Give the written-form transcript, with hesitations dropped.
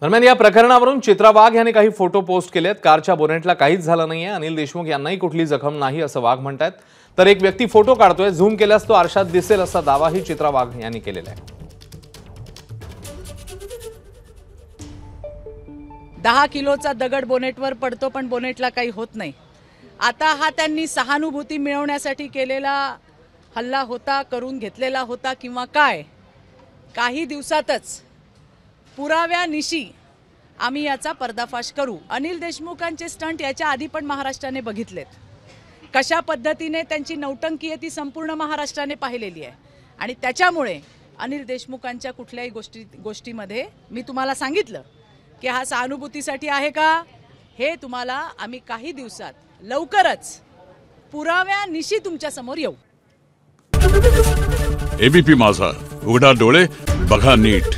दरम्यान या प्रकरणावरून चित्रा वाघ यांनी काही फोटो पोस्ट केलेत। कारच्या बोनेटला काहीच झालं नाहीये, अनिल देशमुख यांनाही कुठली जखम नाही असं वाघ म्हणतात। तर एक व्यक्ती फोटो काढतोय, झूम केल्यास तो आरशात दिसेल असा दावाही चित्रा वाघ यांनी केलेला आहे। 10 किलोचा दगड बोनेटवर पडतो पण बोनेटला काही होत नाही। आता हा त्यांनी सहानुभूती मिळवण्यासाठी केलेला हल्ला होता, करून घेतलेला होता किंवा काय, काही दिवसातच पुराव्यानिशी आम्ही याचा पर्दाफाश करू। अनिल देशमुखांचे स्टंट याच्या आधी पण महाराष्ट्राने बघितलेत, कशा पद्धतीने त्यांची नौटंकी आहे ती संपूर्ण महाराष्ट्राने पाहिलेली आहे। आणि त्याच्यामुळे अनिल देशमुखांच्या कुठल्याही गोष्टीमध्ये मी तुम्हाला सांगितलं की हा सहानुभूतीसाठी आहे का, हे तुम्हाला आम्ही काही दिवसात लवकरच पुराव्यानिशी तुमच्या समोर येऊ। एबीपी माझा, उघडा डोळे बघा नीट।